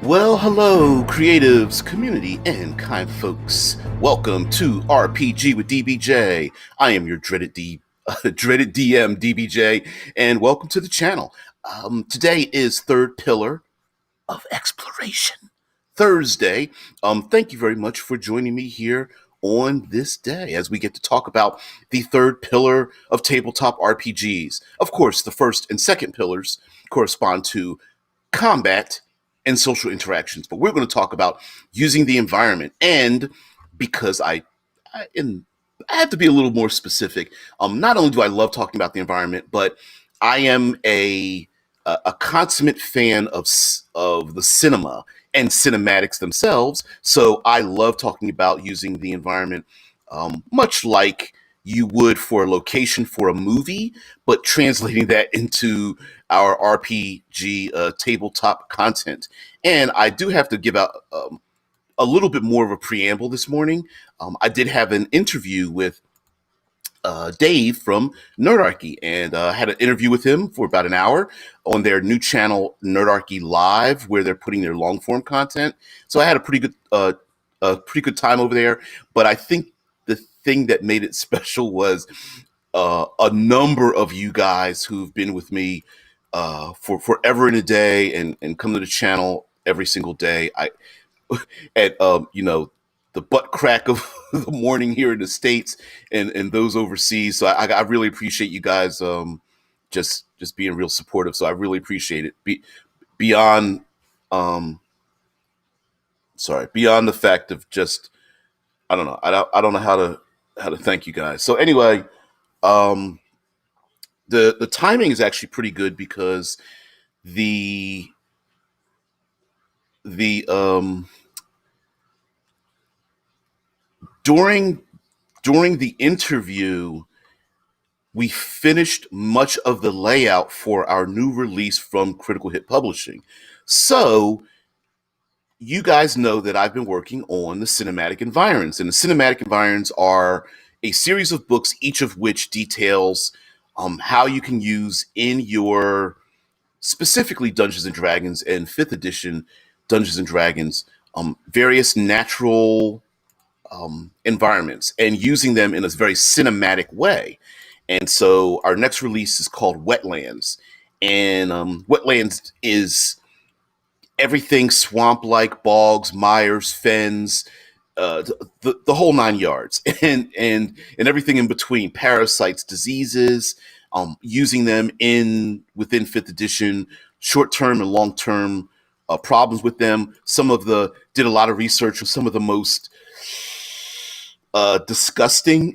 Well, hello, creatives, community, and kind folks. Welcome to RPG with DBJ. I am your dreaded DM, DBJ, and welcome to the channel. Today is third pillar of exploration, Thursday. Thank you very much for joining me here on this day as we get to talk about the third pillar of tabletop RPGs. Of course, the first and second pillars correspond to combat and social interactions, but we're going to talk about using the environment. And because I have to be a little more specific. Not only do I love talking about the environment, but I am a consummate fan of the cinema and cinematics themselves. So I love talking about using the environment, much like you would for a location for a movie, but translating that into our RPG tabletop content. And I do have to give out a little bit more of a preamble this morning. I did have an interview with Dave from Nerdarchy, and had an interview with him for about an hour on their new channel, Nerdarchy Live, where they're putting their long form content. So I had a pretty good time over there. But I think the thing that made it special was a number of you guys who've been with me for forever and a day and come to the channel every single day. At the butt crack of the morning here in the States and those overseas. So I really appreciate you guys just being real supportive. So I really appreciate it. Beyond beyond the fact of just I don't know. I don't know how to thank you guys. So anyway, um the timing is actually pretty good because the the during the interview, we finished much of the layout for our new release from Critical Hit Publishing. So you guys know that I've been working on the cinematic environs, and the cinematic environs are a series of books, each of which details how you can use in your specifically Dungeons and Dragons and 5th edition Dungeons and Dragons various natural environments and using them in a very cinematic way. And so our next release is called Wetlands. And Wetlands is everything swamp-like, bogs, mires, fens, the whole 9 yards, and everything in between, parasites, diseases, using them within 5th edition, short-term and long-term problems with them. Did a lot of research on some of the most disgusting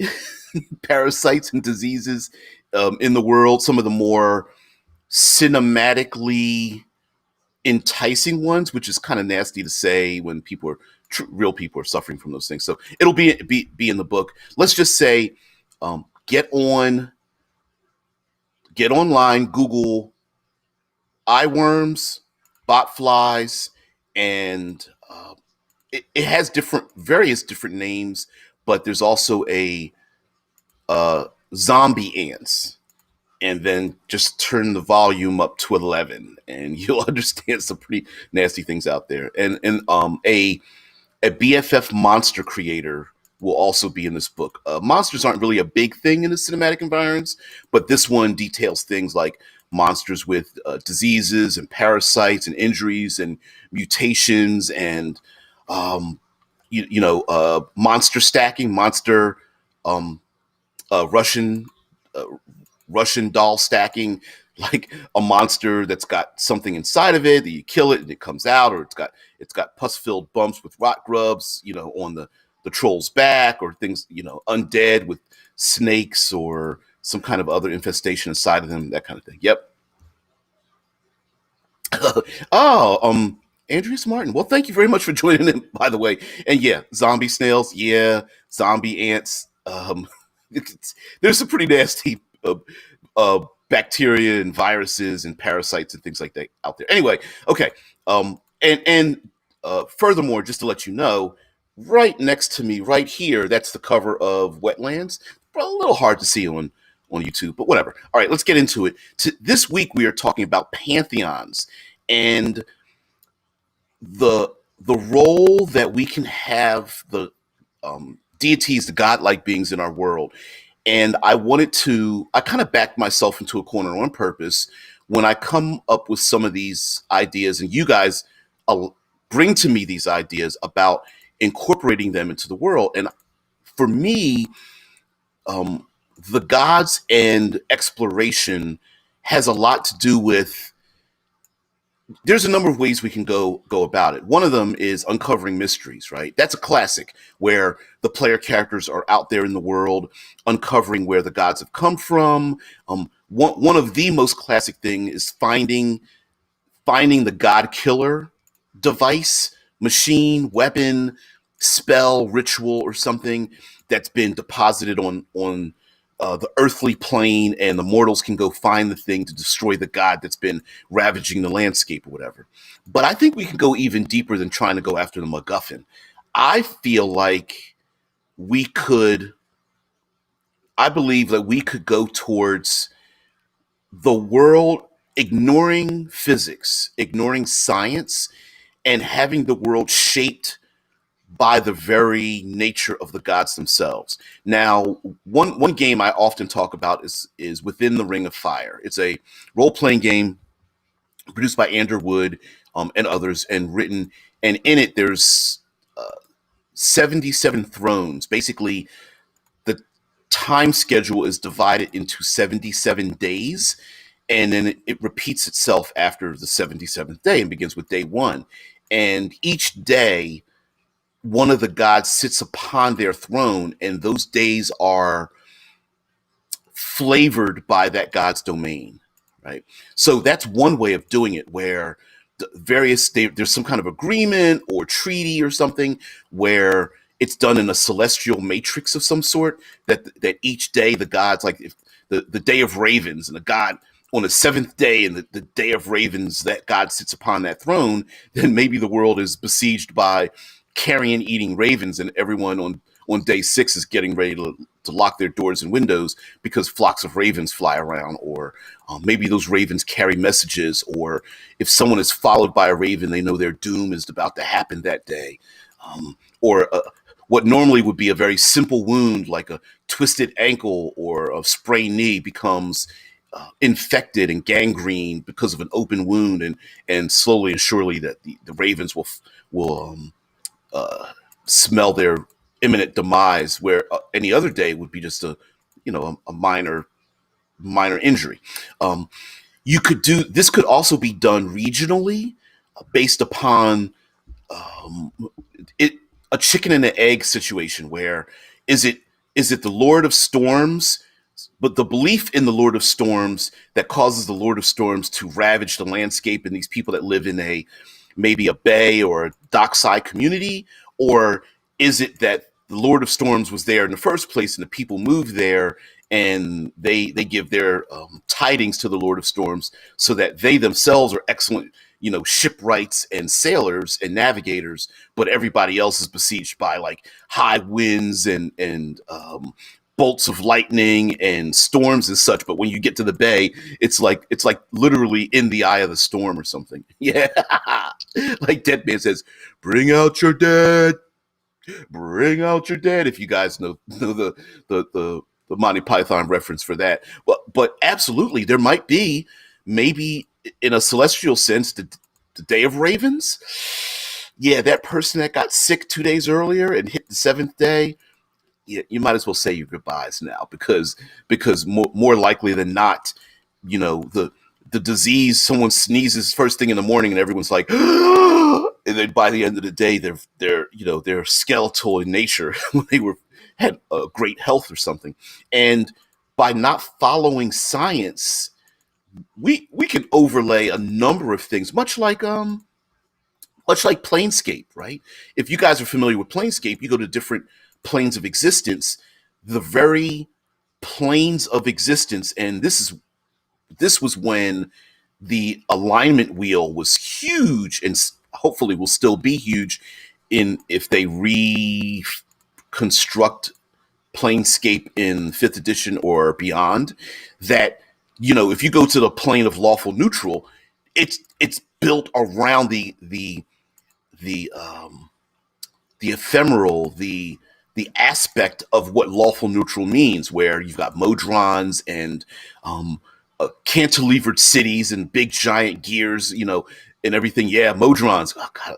parasites and diseases in the world, some of the more cinematically enticing ones, which is kind of nasty to say when real people are suffering from those things. So it'll be in the book. Let's just say, get online, Google eye worms, bot flies, and it has various different names, but there's also a zombie ants. And then just turn the volume up to 11, and you'll understand some pretty nasty things out there. And a BFF monster creator will also be in this book. Monsters aren't really a big thing in the cinematic environs, but this one details things like monsters with diseases and parasites and injuries and mutations and monster stacking, um, Russian. Russian doll stacking, like a monster that's got something inside of it that you kill it and it comes out, or it's got pus-filled bumps with rot grubs, on the troll's back, or things, undead with snakes or some kind of other infestation inside of them, that kind of thing. Yep. Oh, Andreas Martin. Well, thank you very much for joining in, by the way. And yeah, zombie snails. Yeah, zombie ants. There's some pretty nasty bacteria and viruses and parasites and things like that out there. Anyway, okay. And furthermore, just to let you know, right next to me, right here, that's the cover of Wetlands. A little hard to see on YouTube, but whatever. All right, let's get into it. This week we are talking about pantheons, and the the role that we can have the deities, the godlike beings in our world. And I kind of backed myself into a corner on purpose when I come up with some of these ideas, and you guys uh, bring to me these ideas about incorporating them into the world. And for me, um, the gods and exploration has a lot to do with. There's a number of ways we can go about it. One of them is uncovering mysteries, right? That's a classic where the player characters are out there in the world uncovering where the gods have come from. One of the most classic thing is finding the god killer device, machine, weapon, spell, ritual, or something that's been deposited on the earthly plane, and the mortals can go find the thing to destroy the god that's been ravaging the landscape or whatever. But I think we can go even deeper than trying to go after the MacGuffin. I feel like we could. I believe that we could go towards the world ignoring physics, ignoring science, and having the world shaped by the very nature of the gods themselves. Now, one game I often talk about is Within the Ring of Fire. It's a role playing game produced by Andrew Wood and others, and written. And in it, there's 77 thrones. Basically, the time schedule is divided into 77 days, and then it repeats itself after the 77th day and begins with day one. And each day, one of the gods sits upon their throne, and those days are flavored by that god's domain, right? So that's one way of doing it, where there's some kind of agreement or treaty or something where it's done in a celestial matrix of some sort, that each day the gods, like if the day of ravens, and the god on the seventh day, and the day of ravens, that god sits upon that throne, then maybe the world is besieged by carrion eating ravens, and everyone on day six is getting ready to lock their doors and windows because flocks of ravens fly around. Or maybe those ravens carry messages, or if someone is followed by a raven, they know their doom is about to happen that day. Or what normally would be a very simple wound, like a twisted ankle or a sprained knee, becomes infected and gangrene because of an open wound, and slowly and surely that the ravens will smell their imminent demise, where any other day would be just a minor injury. Um, you could do this. Could also be done regionally, based upon um, it a chicken and an egg situation. Where is it is it the Lord of Storms, but the belief in the Lord of Storms that causes the Lord of Storms to ravage the landscape and these people that live in a maybe a bay or a dockside community? Or is it that the Lord of Storms was there in the first place, and the people moved there, and they give their tidings to the Lord of Storms, so that they themselves are excellent, shipwrights and sailors and navigators, but everybody else is besieged by like high winds and bolts of lightning and storms and such. But when you get to the bay, it's like literally in the eye of the storm or something. Yeah, like Dead Man says, "Bring out your dead, bring out your dead." If you guys know the Monty Python reference for that. But absolutely, there might be, maybe in a celestial sense, the Day of Ravens. Yeah, that person that got sick 2 days earlier and hit the seventh day, yeah, you might as well say your goodbyes now, because more likely than not, the disease, someone sneezes first thing in the morning and everyone's like, and then by the end of the day, they're skeletal in nature when they had great health or something. And by not following science, we can overlay a number of things, much like Planescape, right? If you guys are familiar with Planescape, you go to different planes of existence, the very planes of existence, and this was when the alignment wheel was huge, and hopefully will still be huge in if they reconstruct Planescape in fifth edition or beyond. That if you go to the plane of lawful neutral, it's built around the the ephemeral, the aspect of what lawful neutral means, where you've got modrons and cantilevered cities and big giant gears, and everything. Yeah, modrons. Oh, God.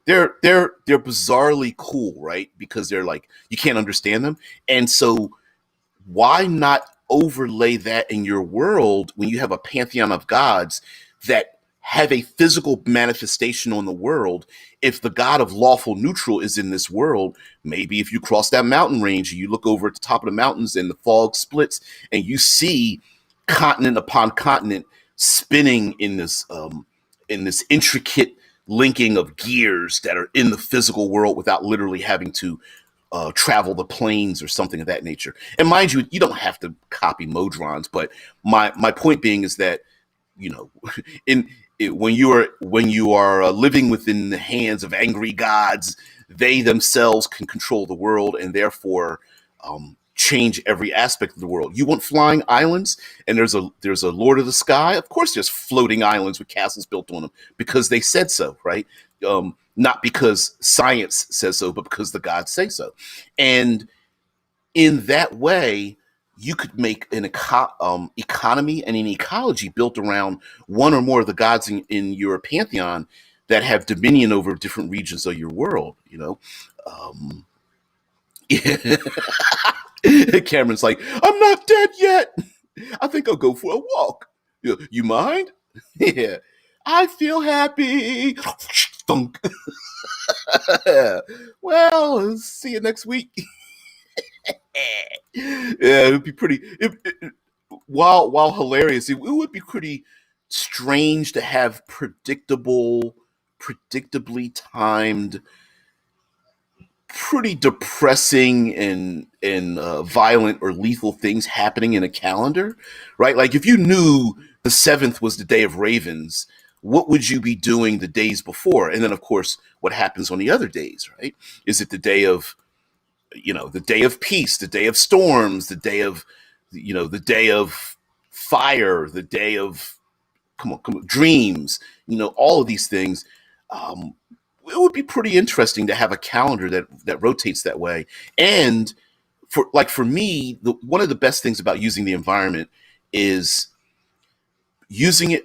They're bizarrely cool, right? Because they're like, you can't understand them, and so why not overlay that in your world when you have a pantheon of gods that have a physical manifestation on the world? If the god of lawful neutral is in this world, maybe if you cross that mountain range and you look over at the top of the mountains and the fog splits and you see continent upon continent spinning in this intricate linking of gears that are in the physical world without literally having to travel the planes or something of that nature. And mind you, you don't have to copy modrons, but my point being is that, you know, when you are living within the hands of angry gods, they themselves can control the world and therefore change every aspect of the world. You want flying islands, and there's a Lord of the Sky. Of course, there's floating islands with castles built on them because they said so, right? Not because science says so, but because the gods say so. And in that way, you could make an economy and an ecology built around one or more of the gods in your pantheon that have dominion over different regions of your world. Yeah. Cameron's like, I'm not dead yet. I think I'll go for a walk. You mind? Yeah. I feel happy. Thunk. Well, see you next week. Yeah, it would be pretty. While hilarious, it would be pretty strange to have predictably timed, pretty depressing and violent or lethal things happening in a calendar, right? Like if you knew the 7th was the day of ravens, what would you be doing the days before? And then, of course, what happens on the other days, right? Is it the day of, the day of peace, the day of storms, the day of, the day of fire, the day of, come on, dreams, all of these things. It would be pretty interesting to have a calendar that rotates that way. And for me, one of the best things about using the environment is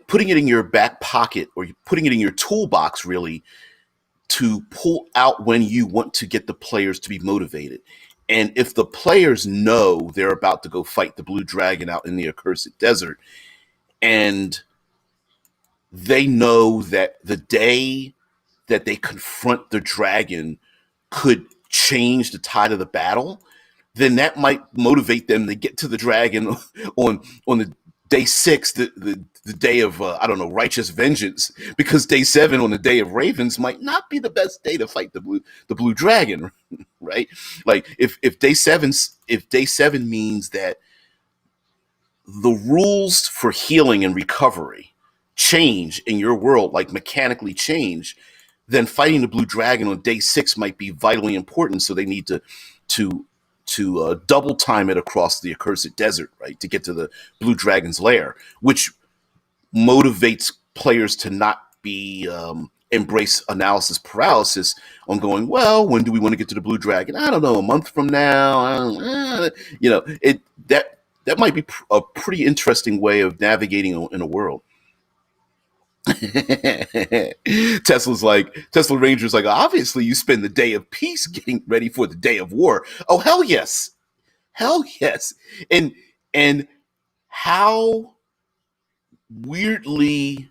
putting it in your back pocket or putting it in your toolbox, really, to pull out when you want to get the players to be motivated. And if the players know they're about to go fight the blue dragon out in the accursed desert, and they know that the day that they confront the dragon could change the tide of the battle, then that might motivate them to get to the dragon on the day 6, the day of righteous vengeance, because day 7 on the day of ravens might not be the best day to fight the blue dragon, right? Like if day 7 means that the rules for healing and recovery change in your world, like mechanically change, then fighting the blue dragon on day 6 might be vitally important. So they need to double time it across the accursed desert, right, to get to the blue dragon's lair, which motivates players to not be embrace analysis paralysis on going, well, when do we want to get to the blue dragon? I don't know, a month from now. That might be a pretty interesting way of navigating in a world. Tesla Ranger's like, obviously you spend the day of peace getting ready for the day of war. Oh, hell yes. Hell yes. And how weirdly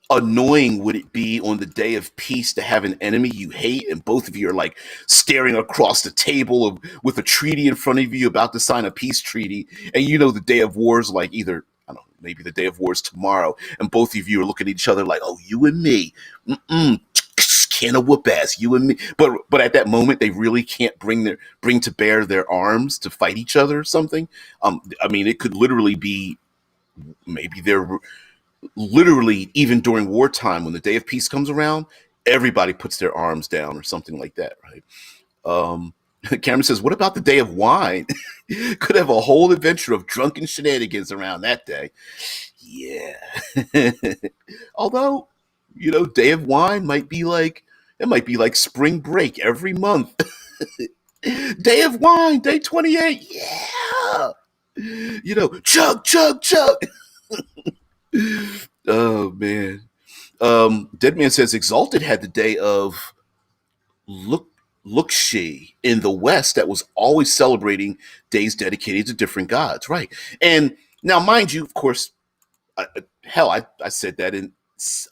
annoying would it be on the day of peace to have an enemy you hate and both of you are like staring across the table with a treaty in front of you about to sign a peace treaty, and the day of war is like either, I don't know, maybe the day of war is tomorrow, and both of you are looking at each other like, oh, you and me, can of whoop ass, you and me. But at that moment, they really can't bring to bear their arms to fight each other or something. It could literally be, maybe they're literally, even during wartime, when the day of peace comes around, everybody puts their arms down or something like that, right? Cameron says, what about the day of wine? Could have a whole adventure of drunken shenanigans around that day. Yeah. Although, day of wine might be like, It might be like spring break every month. Day of wine, day 28. Yeah. Chug, chug, chug. Oh, man. Dead Man says Exalted had the day of Look Lukshi in the West that was always celebrating days dedicated to different gods, right? And now, mind you, of course, I said that, and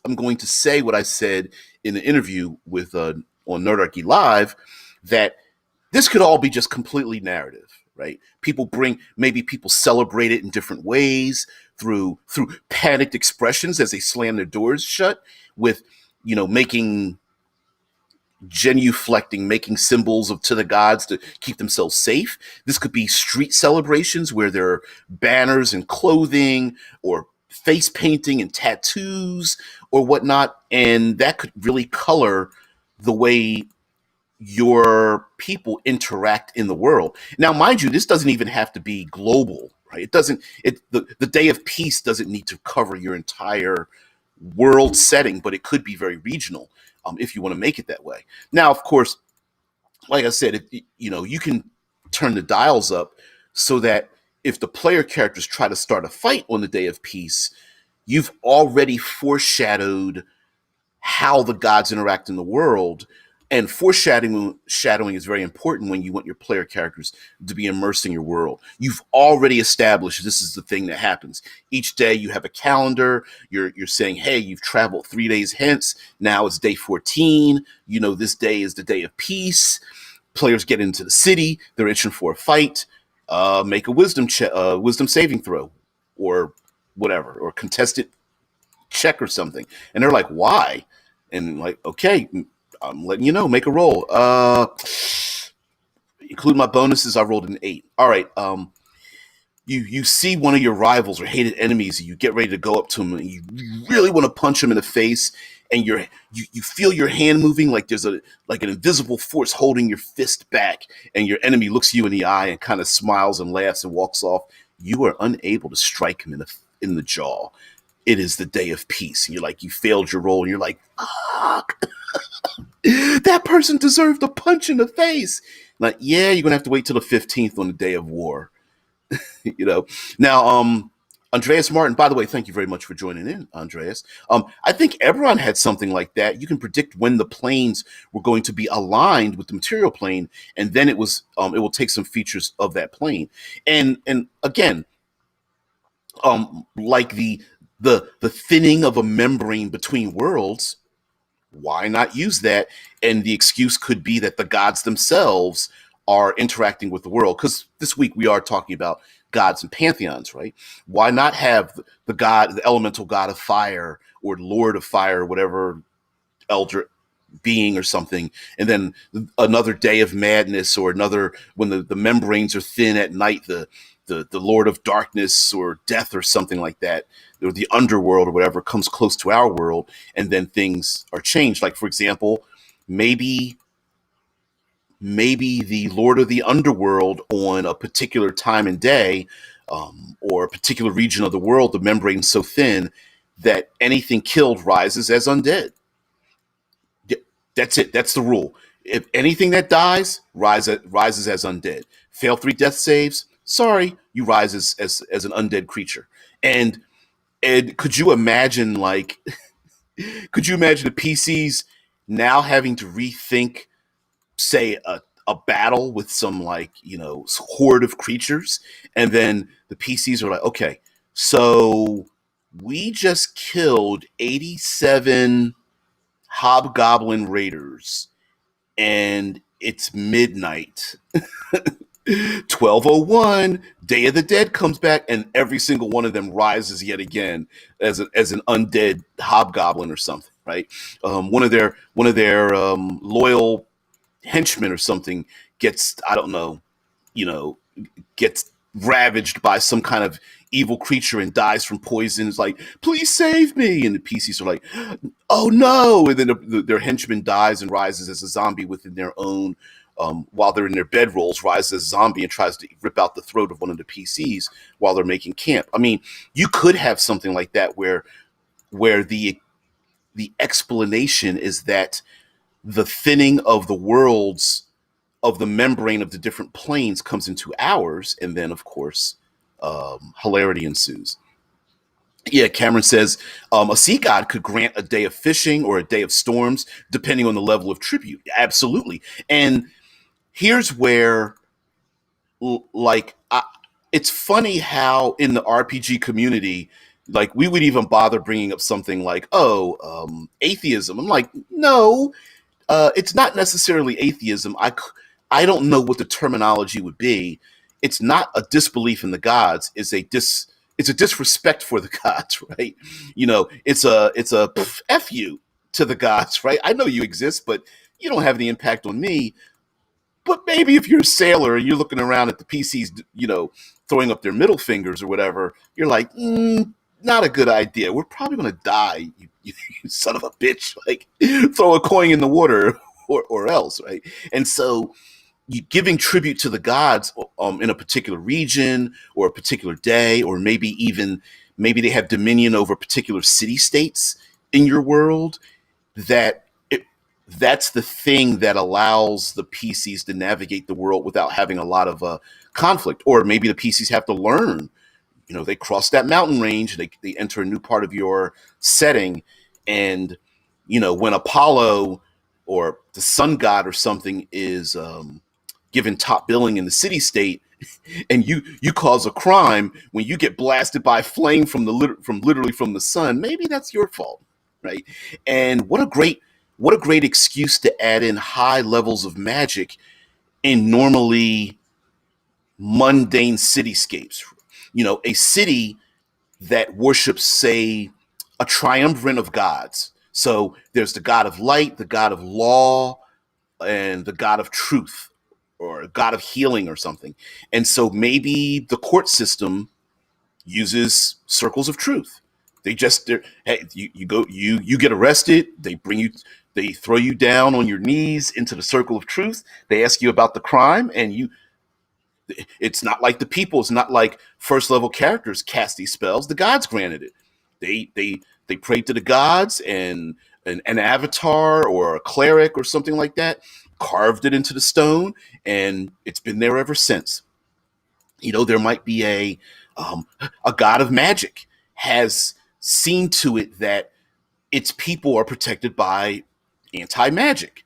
I'm going to say what I said in the interview with on Nerdarchy Live, that this could all be just completely narrative, right? Maybe people celebrate it in different ways through panicked expressions as they slam their doors shut, with making genuflecting, making symbols to the gods to keep themselves safe. This could be street celebrations where there are banners and clothing, or face painting and tattoos or whatnot, and that could really color the way your people interact in the world. Now, mind you, this doesn't even have to be global, right? The Day of Peace doesn't need to cover your entire world setting, but it could be very regional, if you want to make it that way. Now, of course, like I said, you can turn the dials up so that if the player characters try to start a fight on the Day of Peace, you've already foreshadowed how the gods interact in the world. And foreshadowing is very important when you want your player characters to be immersed in your world. You've already established this is the thing that happens. Each day you have a calendar. You're saying, hey, you've traveled 3 days hence. Now it's day 14. This day is the Day of Peace. Players get into the city. They're itching for a fight. Make a wisdom saving throw, or whatever, or contested check or something. And they're like, why? And like, okay, I'm letting you know, make a roll. Include my bonuses, I rolled an 8. All right. You see one of your rivals or hated enemies, and you get ready to go up to him, and you really want to punch him in the face, and you feel your hand moving like there's an invisible force holding your fist back, and your enemy looks you in the eye and kind of smiles and laughs and walks off. You are unable to strike him in the jaw. It is the Day of Peace, and you failed your roll, and you're like, fuck. That person deserved a punch in the face. Like, yeah, you're gonna have to wait till the 15th on the Day of War. Now, Andreas Martin, by the way, thank you very much for joining in, Andreas. I think Eberron had something like that. You can predict when the planes were going to be aligned with the material plane, and then it will take some features of that plane. And again, like the thinning of a membrane between worlds, why not use that? And the excuse could be that the gods themselves are interacting with the world, because this week we are talking about gods and pantheons, right? Why not have the elemental god of fire, or lord of fire, or whatever elder being or something, and then another day of madness, or another when the membranes are thin at night, the lord of darkness or death or something like that, or the underworld or whatever comes close to our world, and then things are changed. Like, for example, maybe the lord of the underworld on a particular time and day, or a particular region of the world, the membrane's so thin that anything killed rises as undead. That's it. That's the rule. If anything that dies rises as undead. Fail 3 death saves, sorry, you rise as an undead creature. And could you imagine the PCs now having to rethink, say, a battle with some horde of creatures, and then the PCs are like, okay, so we just killed 87 hobgoblin raiders, and it's midnight. 12:01, Day of the Dead comes back, and every single one of them rises yet again as an undead hobgoblin or something, right? One of their loyal henchmen or something gets, I don't know, gets ravaged by some kind of evil creature and dies from poison. It's like, please save me. And the PCs are like, oh no. And then their henchman dies and rises as a zombie within their own, while they're in their bedrolls, rises as a zombie and tries to rip out the throat of one of the PCs while they're making camp. I mean, you could have something like that where the explanation is that the thinning of the worlds of the membrane of the different planes comes into ours, and then of course hilarity ensues. Yeah, Cameron says a sea god could grant a day of fishing or a day of storms, depending on the level of tribute. Absolutely. And here's where, like, it's funny how in the RPG community, like, we would even bother bringing up something like, oh, atheism. I'm like, no, it's not necessarily atheism. I don't know what the terminology would be. It's not a disbelief in the gods. It's a disrespect for the gods, right? It's a f you to the gods, right? I know you exist, but you don't have any impact on me. But maybe if you're a sailor and you're looking around at the PCs, throwing up their middle fingers or whatever, you're like, not a good idea. We're probably going to die, you son of a bitch. Like, throw a coin in the water or else, right? And so, giving tribute to the gods in a particular region or a particular day, or maybe they have dominion over particular city states in your world, that that's the thing that allows the PCs to navigate the world without having a lot of conflict. Or maybe the PCs have to learn. They cross that mountain range, they enter a new part of your setting, and when Apollo or the sun god or something is given top billing in the city state, and you cause a crime when you get blasted by flame from literally from the sun, maybe that's your fault, right? And what a great excuse to add in high levels of magic in normally mundane cityscapes. A city that worships, say, a triumvirate of gods. So there's the god of light, the god of law, and the god of truth, or a god of healing or something. And so maybe the court system uses circles of truth. Hey, you go, you get arrested, they throw you down on your knees into the circle of truth. They ask you about the crime, and it's not like the people, it's not like first level characters cast these spells. The gods granted it. They prayed to the gods, and an avatar or a cleric or something like that carved it into the stone, and it's been there ever since. There might be a god of magic has seen to it that its people are protected by anti-magic.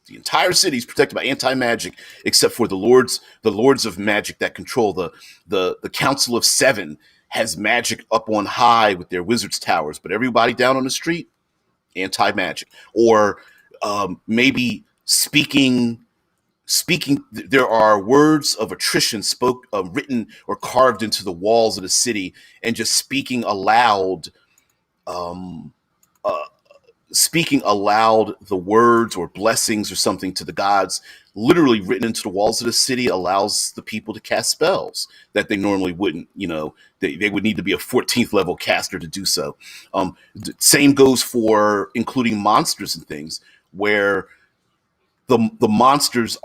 The entire city is protected by anti-magic, except for the lords of magic that control the Council of Seven has magic up on high with their wizards towers, but everybody down on the street, anti-magic. Or maybe speaking, there are words of attrition written or carved into the walls of the city, and just um, uh, speaking aloud the words or blessings or something to the gods, literally written into the walls of the city, allows the people to cast spells that they normally wouldn't. They would need to be a 14th level caster to do so. Same goes for including monsters and things, where the monsters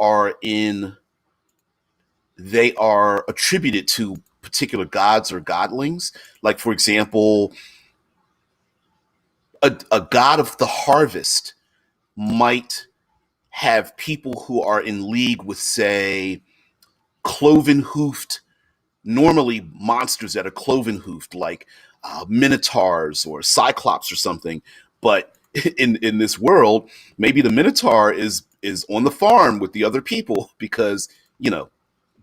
they are attributed to particular gods or godlings. Like, for example, a god of the harvest might have people who are in league with, say, cloven hoofed, normally monsters that are cloven hoofed, like minotaurs or cyclops or something. But in this world, maybe the minotaur is on the farm with the other people, because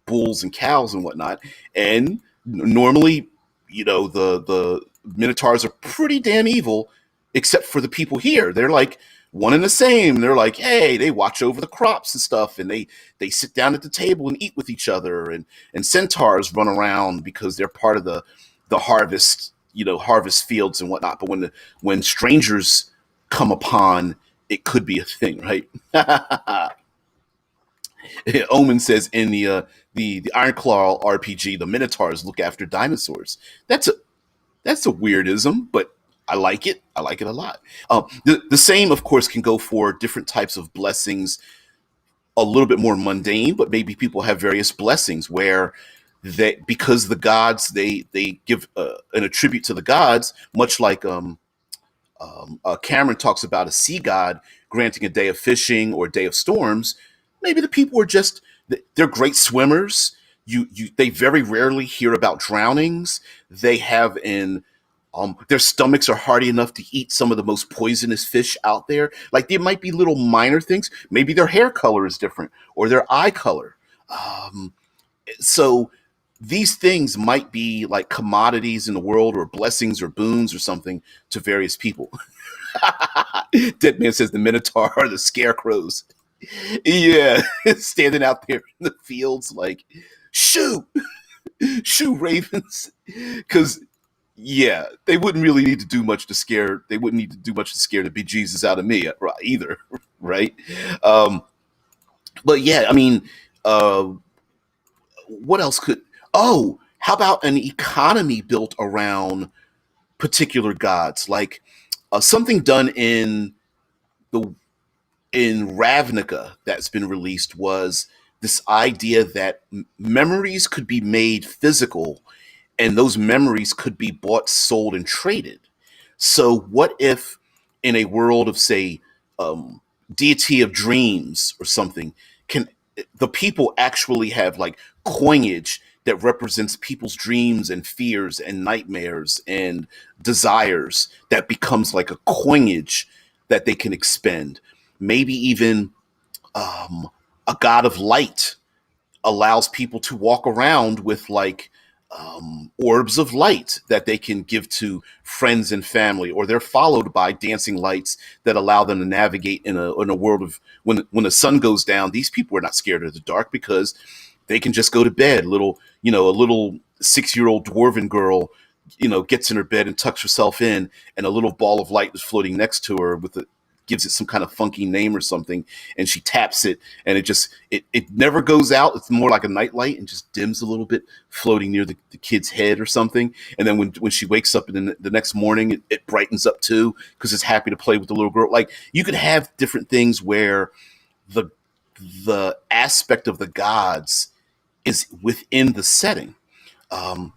bulls and cows and whatnot. And normally, the minotaurs are pretty damn evil, except for the people here. They're like one and the same. They're like, hey, they watch over the crops and stuff, and they sit down at the table and eat with each other. And centaurs run around because they're part of the harvest, harvest fields and whatnot. But when strangers come upon, it could be a thing, right? Omen says in the Ironclaw RPG, the Minotaurs look after dinosaurs. That's a weirdism, but I like it. I like it a lot. The same, of course, can go for different types of blessings, a little bit more mundane, but maybe people have various blessings where because the gods, they give an attribute to the gods, much like Cameron talks about a sea god granting a day of fishing or a day of storms. Maybe the people are just they're great swimmers. They very rarely hear about drownings. They have an their stomachs are hardy enough to eat some of the most poisonous fish out there. Like there might be little minor things. Maybe their hair color is different or their eye color. Um, so these things might be like commodities in the world or blessings or boons or something to various people. Dead man says the Minotaur are the scarecrows. Yeah, standing out there in the fields like, shoot, shoot ravens. Because, yeah, they wouldn't really need to do much to scare, they wouldn't need to do much to scare the bejesus out of me either, right? Um, but yeah, I mean, uh, what else could, oh, how about an economy built around particular gods? Like something done the in Ravnica that's been released was this idea that memories could be made physical and those memories could be bought, sold, and traded. So, what if in a world of, say, um, deity of dreams or something, can the people actually have like coinage that represents people's dreams and fears and nightmares and desires that becomes like a coinage that they can expend? Maybe even um, a god of light allows people to walk around with like orbs of light that they can give to friends and family, or they're followed by dancing lights that allow them to navigate in a world of when the sun goes down. These people are not scared of the dark because they can just go to bed. A little 6 year old dwarven girl, gets in her bed and tucks herself in, and a little ball of light is floating next to her with gives it some kind of funky name or something, and she taps it, and it never goes out. It's more like a nightlight and just dims a little bit, floating near the kid's head or something. And then when she wakes up in the next morning, it brightens up too because it's happy to play with the little girl. Like you could have different things where the the aspect of the gods is within the setting. Um,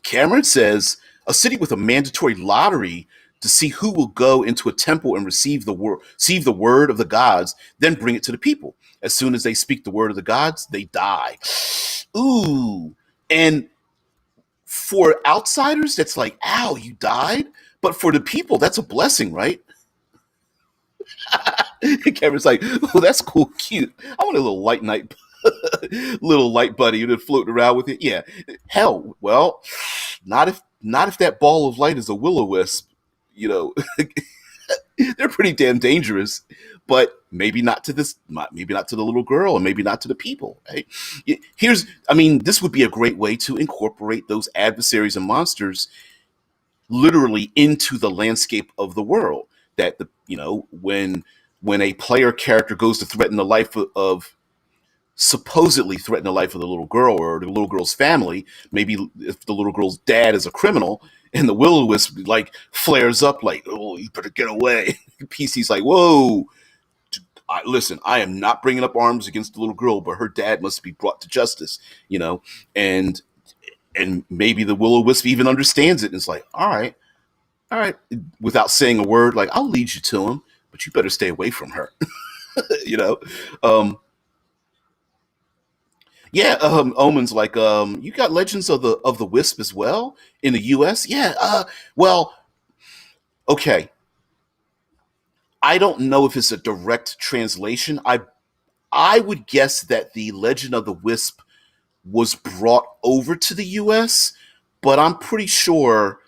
Cameron says a city with a mandatory lottery to see who will go into a temple and receive the word of the gods, then bring it to the people. As soon as they speak the word of the gods, they die. Ooh. And for outsiders, that's like, ow, you died. But for the people, that's a blessing, right? Cameron's like, oh, that's cool, cute. I want a little light night, little light buddy that's floating around with it. Yeah, hell, well, not if that ball of light is a will-o-wisp. You know, they're pretty damn dangerous. But maybe not to maybe not to the little girl, and maybe not to the people. Right? I mean, this would be a great way to incorporate those adversaries and monsters literally into the landscape of the world. That when a player character goes to threaten the life of supposedly threaten the life of the little girl or the little girl's family, maybe if the little girl's dad is a criminal, and the will-o-wisp like flares up like, oh, you better get away. PC's like, whoa, listen, I am not bringing up arms against the little girl, but her dad must be brought to justice, you know, and maybe the will-o-wisp even understands it and it's like, all right, without saying a word, like, I'll lead you to him, but you better stay away from her. you know, um, yeah. Omen's like, you got Legends of the Wisp as well in the U.S. Yeah. Well, okay. I don't know if it's a direct translation. I would guess that the Legend of the Wisp was brought over to the U.S., but I'm pretty sure.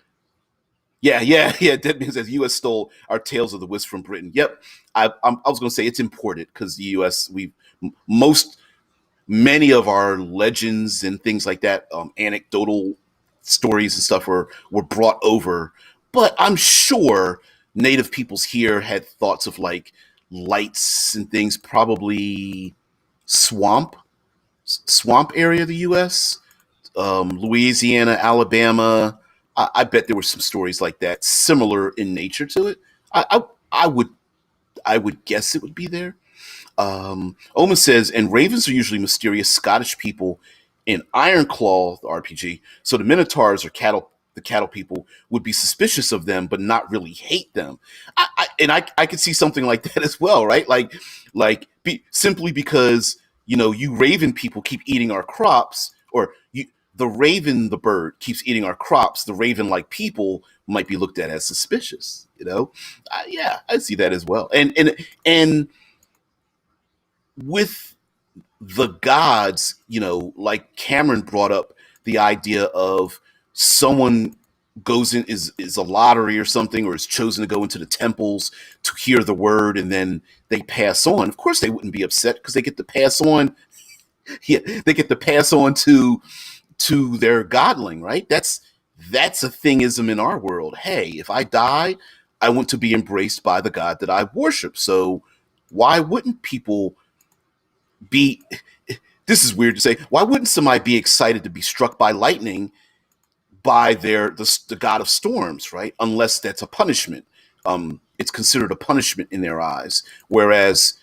Yeah, yeah, yeah. That means that the U.S. stole our Tales of the Wisp from Britain. Yep, I was going to say it's imported because the U.S. we most many of our legends and things like that, anecdotal stories and stuff were brought over. But I'm sure native peoples here had thoughts of like lights and things, probably swamp swamp area of the U.S., Louisiana, Alabama. I bet there were some stories like that, similar in nature to it. I, I, I would guess it would be there. Omen says, and ravens are usually mysterious Scottish people in Ironclaw, the RPG. So the Minotaurs are the cattle people would be suspicious of them, but not really hate them. I could see something like that as well, right? Simply because you raven people keep eating our crops, or the raven, the bird, keeps eating our crops. The raven like people might be looked at as suspicious. Yeah, I see that as well. And with the gods, like Cameron brought up the idea of someone goes in is a lottery or something, or is chosen to go into the temples to hear the word, and then they pass on. Of course, they wouldn't be upset because they get to pass on. Yeah, they get to pass on to their godling, right? That's a thingism in our world. Hey, if I die, I want to be embraced by the God that I worship. So why wouldn't people be? This is weird to say. Why wouldn't somebody be excited to be struck by lightning by the god of storms, right? Unless that's a punishment. It's considered a punishment in their eyes. Whereas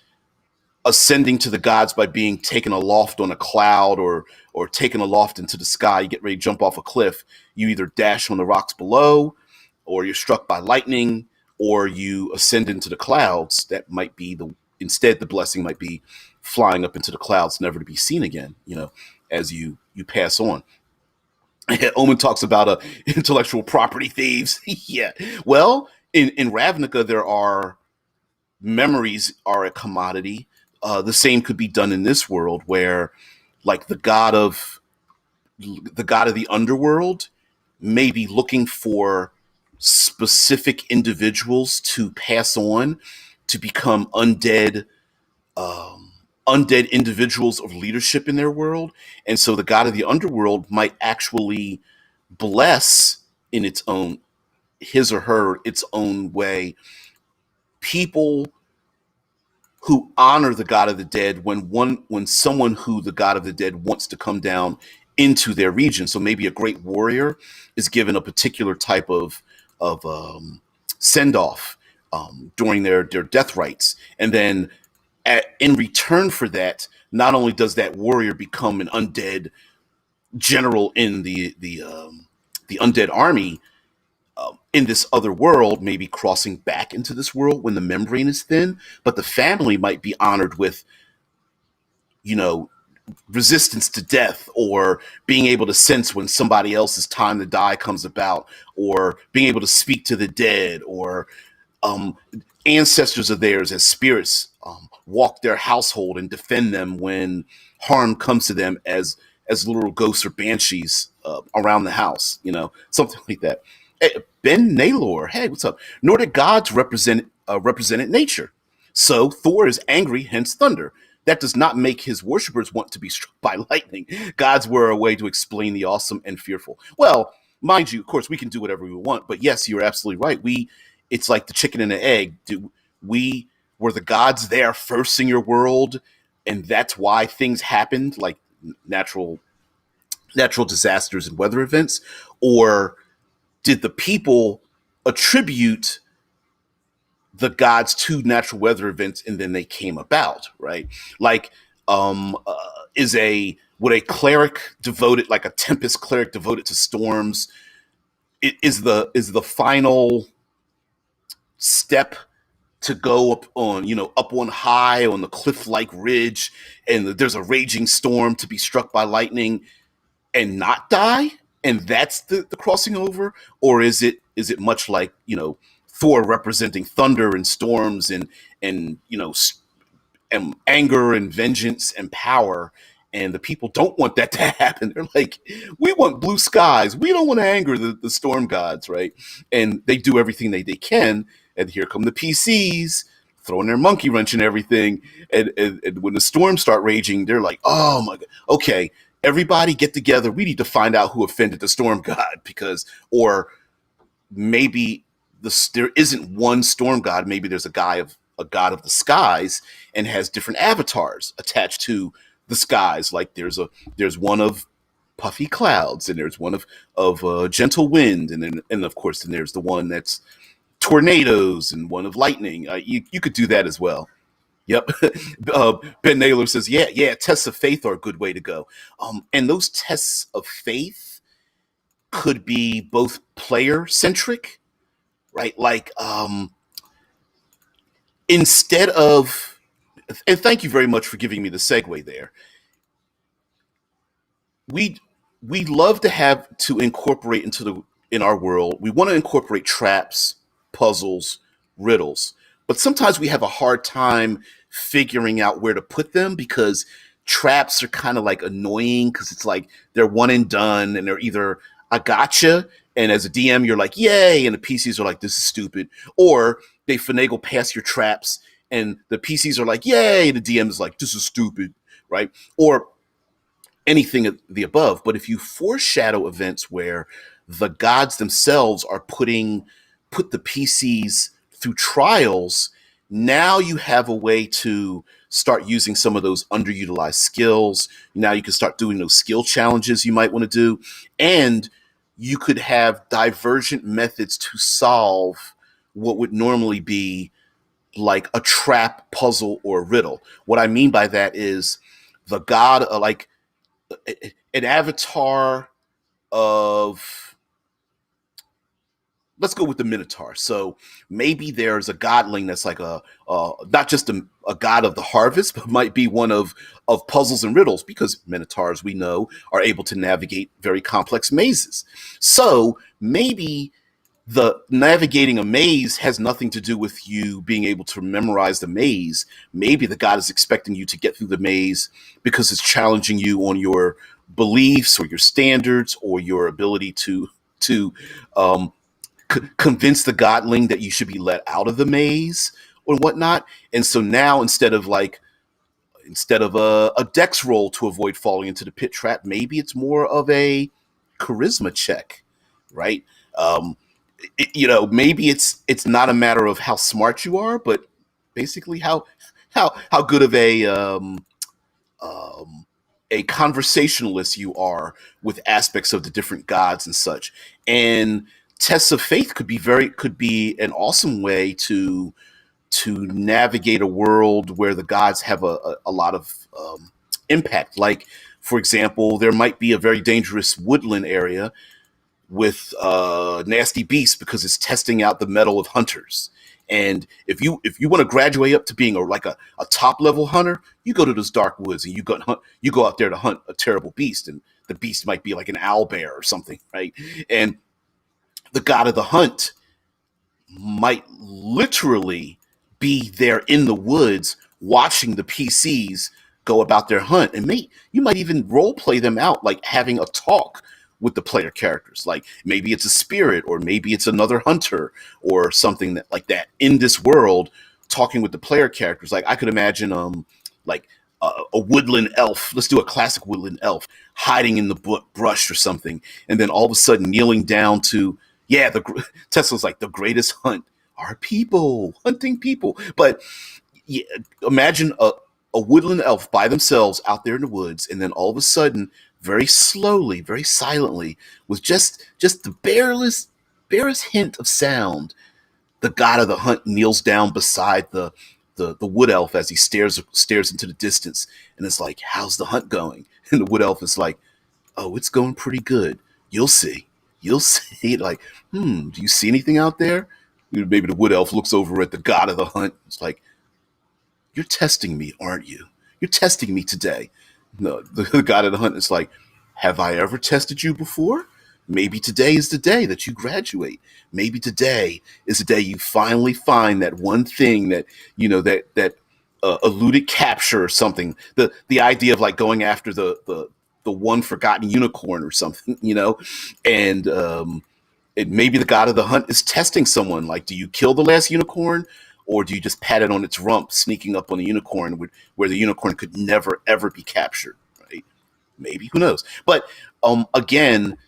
ascending to the gods by being taken aloft on a cloud, or taken aloft into the sky, you get ready to jump off a cliff, you either dash on the rocks below, or you're struck by lightning, or you ascend into the clouds. That might be the blessing might be flying up into the clouds, never to be seen again, as you pass on. Omen talks about intellectual property thieves. Yeah. Well, in Ravnica, there are memories are a commodity. The same could be done in this world, where like the god of the underworld may be looking for specific individuals to pass on to become undead individuals of leadership in their world. And so the god of the underworld might actually bless in his or her its own way people who honor the god of the dead when someone who the god of the dead wants to come down into their region. So maybe a great warrior is given a particular type of send off during their death rites, and then in return for that, not only does that warrior become an undead general in the undead army in this other world, maybe crossing back into this world when the membrane is thin, but the family might be honored with, resistance to death, or being able to sense when somebody else's time to die comes about, or being able to speak to the dead, or ancestors of theirs as spirits walk their household and defend them when harm comes to them as literal ghosts or banshees around the house, something like that. Hey, Ben Naylor, hey, what's up? Nordic gods represented nature. So Thor is angry, hence thunder. That does not make his worshippers want to be struck by lightning. Gods were a way to explain the awesome and fearful. Well, mind you, of course, we can do whatever we want, but yes, you're absolutely right. It's like the chicken and the egg. Were the gods there first in your world, and that's why things happened, like natural disasters and weather events? Or did the people attribute the gods to natural weather events and then they came about, right? Like, would a cleric devoted, like a tempest cleric devoted to storms, is the final step to go up on high on the cliff-like ridge, and there's a raging storm, to be struck by lightning and not die, and that's the crossing over? Or is it much like Thor representing thunder and storms and and anger and vengeance and power, and the people don't want that to happen? They're like, we want blue skies, we don't want to anger the storm gods, right? And they do everything they can, and here come the PCs throwing their monkey wrench and everything, and when the storms start raging, they're like, oh my god, okay, everybody get together, we need to find out who offended the storm god, or maybe there isn't one storm god. Maybe there's a god of the skies, and has different avatars attached to the skies. Like there's one of puffy clouds, and there's one of gentle wind, and of course then there's the one that's tornadoes, and one of lightning. You could do that as well. Yep. Ben Naylor says, yeah, tests of faith are a good way to go. And those tests of faith, could be both player centric, right? Like instead of, and thank you very much for giving me the segue there. we we love to have to incorporate into the in our world. We want to incorporate traps, puzzles, riddles, but sometimes we have a hard time figuring out where to put them because traps are kind of like annoying because it's like they're one and done and they're either a gotcha and as a DM you're like yay and the PCs are like this is stupid, or they finagle past your traps and the PCs are like yay and the DM is like this is stupid, right? Or anything of the above. But if you foreshadow events where the gods themselves are put the PCs through trials, now you have a way to start using some of those underutilized skills. Now you can start doing those skill challenges you might want to do. And you could have divergent methods to solve what would normally be like a trap, puzzle, or riddle. What I mean by that is the god, like an avatar of, let's go with the Minotaur. So maybe there's a godling that's like a not just a god of the harvest, but might be one of puzzles and riddles because Minotaurs we know are able to navigate very complex mazes. So maybe the navigating a maze has nothing to do with you being able to memorize the maze. Maybe the god is expecting you to get through the maze because it's challenging you on your beliefs or your standards or your ability to um, convince the godling that you should be let out of the maze or whatnot. And so now instead of a dex roll to avoid falling into the pit trap, maybe it's more of a charisma check, right? Um, maybe it's not a matter of how smart you are, but basically how good of um, a conversationalist you are with aspects of the different gods and such. And tests of faith could be an awesome way to navigate a world where the gods have a lot of impact. Like, for example, there might be a very dangerous woodland area with nasty beasts because it's testing out the mettle of hunters. And if you want to graduate up to being a top level hunter, you go to those dark woods and you go out there to hunt a terrible beast, and the beast might be like an owl bear or something, right? And the god of the hunt might literally be there in the woods watching the PCs go about their hunt, and you might even role play them out like having a talk with the player characters. Like maybe it's a spirit or maybe it's another hunter or something that like that in this world talking with the player characters. Like I could imagine like a woodland elf. Let's do a classic woodland elf hiding in the brush or something, and then all of a sudden kneeling down to yeah. Tesla's like the greatest hunt are people hunting people, but yeah, imagine a woodland elf by themselves out there in the woods, and then all of a sudden, very slowly, very silently, with just the barest hint of sound, the god of the hunt kneels down beside the wood elf as he stares into the distance, and it's like, "How's the hunt going?" And the wood elf is like, "Oh, it's going pretty good. You'll see. You'll see." Like, do you see anything out there? Maybe the wood elf looks over at the god of the hunt. It's like, "You're testing me, aren't you? You're testing me today." No, the god of the hunt is like, "Have I ever tested you before? Maybe today is the day that you graduate. Maybe today is the day you finally find that one thing that eluded capture or something. The idea of like going after the one forgotten unicorn or something, and maybe the god of the hunt is testing someone. Like, do you kill the last unicorn, or do you just pat it on its rump, sneaking up on the unicorn where the unicorn could never ever be captured? Right? Maybe, who knows? But again,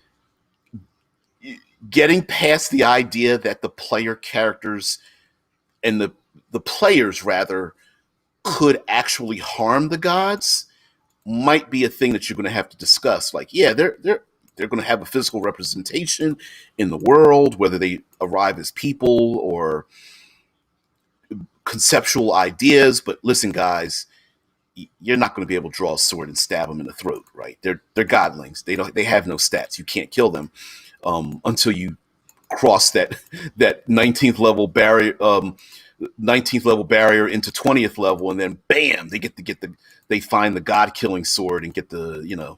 getting past the idea that the player characters and the players rather could actually harm the gods might be a thing that you're going to have to discuss. Like, yeah, they're going to have a physical representation in the world, whether they arrive as people or conceptual ideas. But listen, guys, you're not going to be able to draw a sword and stab them in the throat, right? They're godlings. They have no stats. You can't kill them. until you cross that 19th level barrier, 19th level barrier into 20th level, and then bam, they find the god killing sword and get the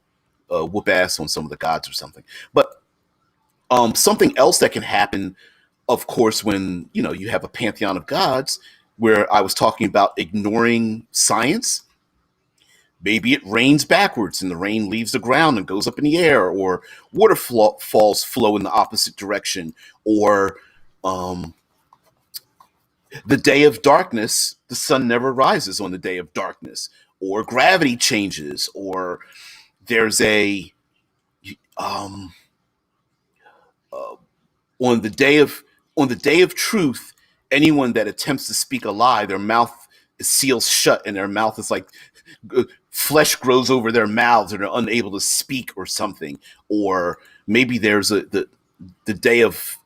whoop ass on some of the gods or something. But something else that can happen, of course, when you have a pantheon of gods, where I was talking about ignoring science. Maybe it rains backwards and the rain leaves the ground and goes up in the air, or waterfalls flow in the opposite direction, or um, the day of darkness, the sun never rises on the day of darkness, or gravity changes, or there's a um, uh, on the day of truth, anyone that attempts to speak a lie, their mouth is seals shut, and their mouth is like flesh grows over their mouths, and they're unable to speak or something. Or maybe there's the day of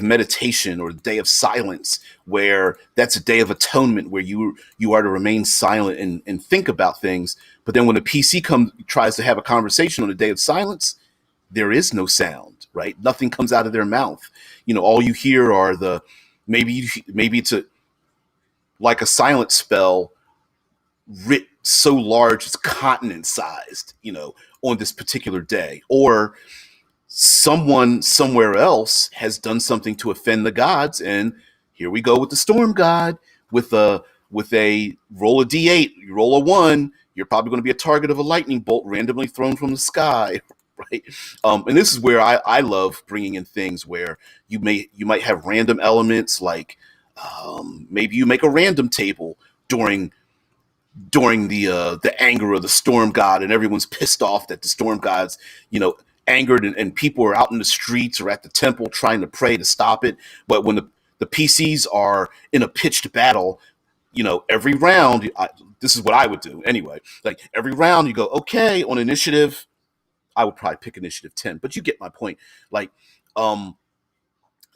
meditation, or the day of silence, where that's a day of atonement, where you are to remain silent and think about things. But then when a PC tries to have a conversation on the day of silence, there is no sound, right? Nothing comes out of their mouth. All you hear are maybe it's like a silent spell writ so large it's continent sized, on this particular day. Or someone somewhere else has done something to offend the gods, and here we go with the storm god with a roll a d8. You roll a 1, you're probably going to be a target of a lightning bolt randomly thrown from the sky. Right. And this is where I love bringing in things where you might have random elements, like maybe you make a random table during the anger of the storm god, and everyone's pissed off that the storm god's angered, and people are out in the streets or at the temple trying to pray to stop it. But when the PCs are in a pitched battle, every round, this is what I would do anyway. Like every round you go, okay, on initiative, I would probably pick initiative 10, but you get my point. Like, and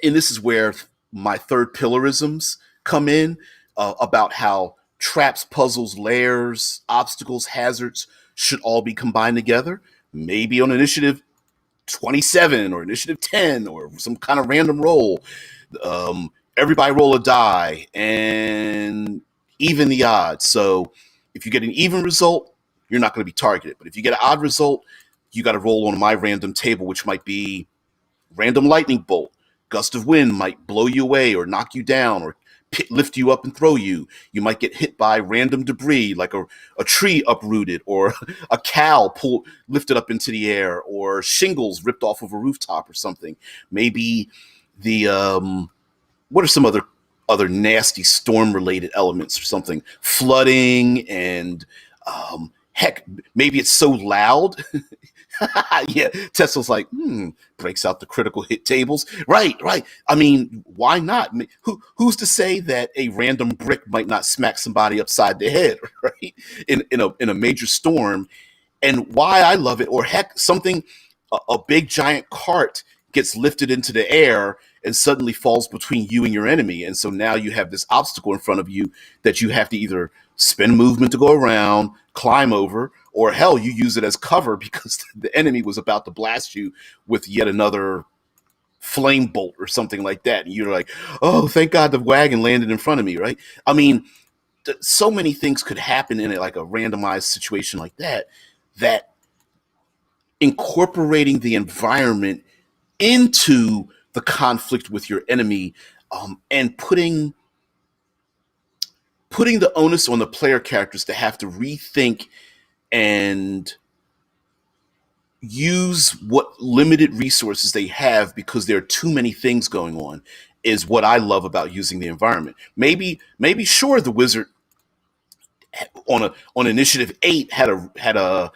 this is where my third pillarisms come in, about how traps, puzzles, layers, obstacles, hazards should all be combined together. Maybe on initiative 27 or initiative 10 or some kind of random roll. Everybody roll a die and even the odds. So if you get an even result, you're not going to be targeted. But if you get an odd result, you got to roll on my random table, which might be random lightning bolt. Gust of wind might blow you away or knock you down or lift you up and throw you. You might get hit by random debris, like a tree uprooted, or a cow lifted up into the air, or shingles ripped off of a rooftop or something. Maybe what are some other nasty storm related elements or something? Flooding, and heck, maybe it's so loud. Yeah, Tesla's like, breaks out the critical hit tables. Right. I mean, why not? Who's to say that a random brick might not smack somebody upside the head, right? In a major storm. And why I love it, or heck, a big giant cart gets lifted into the air and suddenly falls between you and your enemy. And so now you have this obstacle in front of you that you have to either spend movement to go around, climb over, or hell, you use it as cover because the enemy was about to blast you with yet another flame bolt or something like that. And you're like, oh, thank God the wagon landed in front of me, right? I mean, so many things could happen in like a randomized situation like that incorporating the environment into the conflict with your enemy, and putting the onus on the player characters to have to rethink and use what limited resources they have because there are too many things going on, is what I love about using the environment. Maybe sure, the wizard on initiative 8 had a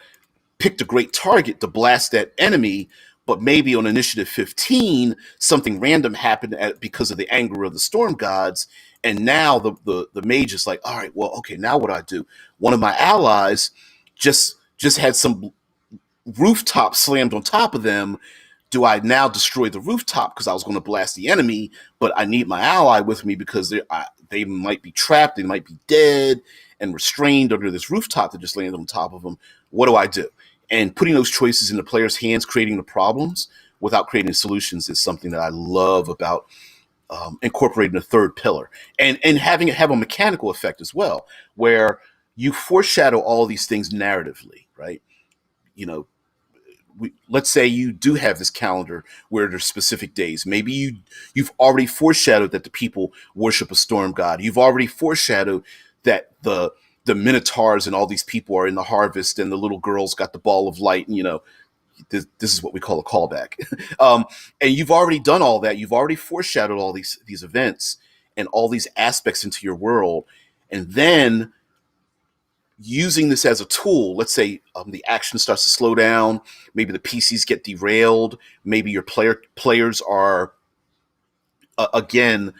picked a great target to blast that enemy, but maybe on initiative 15 something random happened because of the anger of the storm gods, and now the mage is like, all right, well, okay, now what do I do? One of my allies just had some rooftop slammed on top of them. Do I now destroy the rooftop because I was going to blast the enemy, but I need my ally with me because they might be trapped, they might be dead and restrained under this rooftop that just landed on top of them? What do I do? And putting those choices in the player's hands, creating the problems, without creating solutions is something that I love about incorporating a third pillar, and having it have a mechanical effect as well, where you foreshadow all these things narratively, right? You know, let's say you do have this calendar where there's specific days. Maybe you've already foreshadowed that the people worship a storm god. You've already foreshadowed that the minotaurs and all these people are in the harvest, and the little girls got the ball of light, and this is what we call a callback. And you've already done all that. You've already foreshadowed all these events and all these aspects into your world, and then using this as a tool. Let's say the action starts to slow down. Maybe the PCs get derailed. Maybe your players are again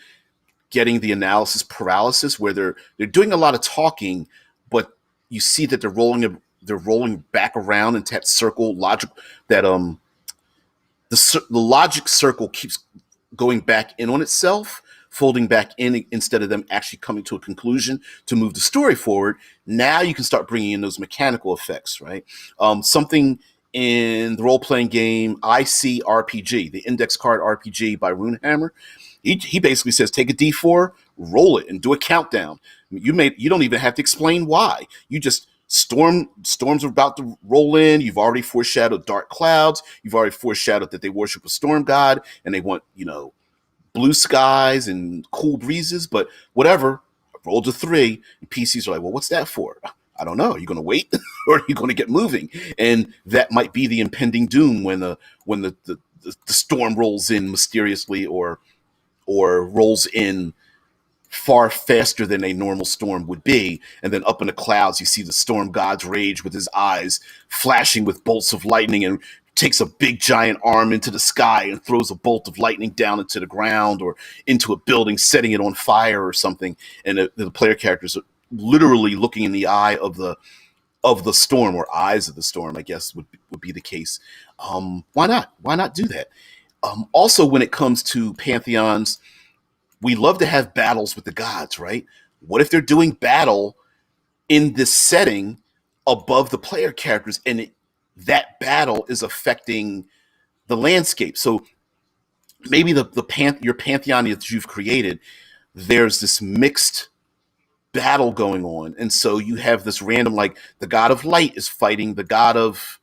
getting the analysis paralysis, where they're doing a lot of talking, but you see that they're rolling back around into that circle logic, that the logic circle keeps going back in on itself, folding back in, instead of them actually coming to a conclusion to move the story forward. Now you can start bringing in those mechanical effects, right? Something in the role-playing game ICRPG, the Index Card RPG by Runehammer. He basically says, take a D4, roll it, and do a countdown. You don't even have to explain why. You just storms are about to roll in. You've already foreshadowed dark clouds. You've already foreshadowed that they worship a storm god and they want, blue skies and cool breezes. But whatever, I rolled a 3. And PCs are like, well, what's that for? I don't know. Are you going to wait or are you going to get moving? And that might be the impending doom when the storm rolls in mysteriously, or rolls in far faster than a normal storm would be. And then up in the clouds, you see the storm god's rage with his eyes flashing with bolts of lightning, and takes a big giant arm into the sky and throws a bolt of lightning down into the ground or into a building, setting it on fire or something. And the player characters are literally looking in the eye of the storm, or eyes of the storm, I guess would be the case. Why not? Why not do that? Also, when it comes to pantheons, we love to have battles with the gods, right? What if they're doing battle in this setting above the player characters, and that battle is affecting the landscape? So maybe your pantheon that you've created, there's this mixed battle going on, and so you have this random, like the god of light is fighting the god of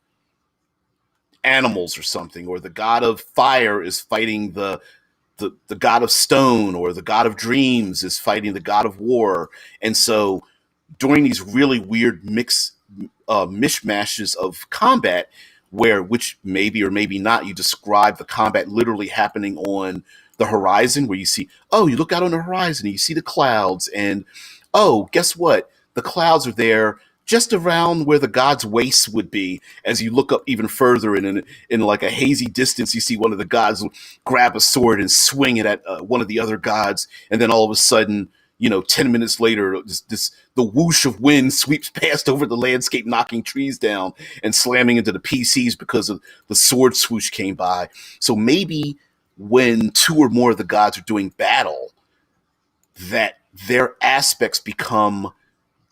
animals or something, or the god of fire is fighting the god of stone, or the god of dreams is fighting the god of war. And so during these really weird mishmashes of combat, which maybe or maybe not, you describe the combat literally happening on the horizon, where you see, oh, you look out on the horizon and you see the clouds, and oh, guess what? The clouds are there just around where the god's waist would be. As you look up even further, and in like a hazy distance, you see one of the gods grab a sword and swing it at one of the other gods, and then all of a sudden, 10 minutes later, the whoosh of wind sweeps past over the landscape, knocking trees down and slamming into the PCs because of the sword swoosh came by. So maybe when 2 or more of the gods are doing battle, that their aspects become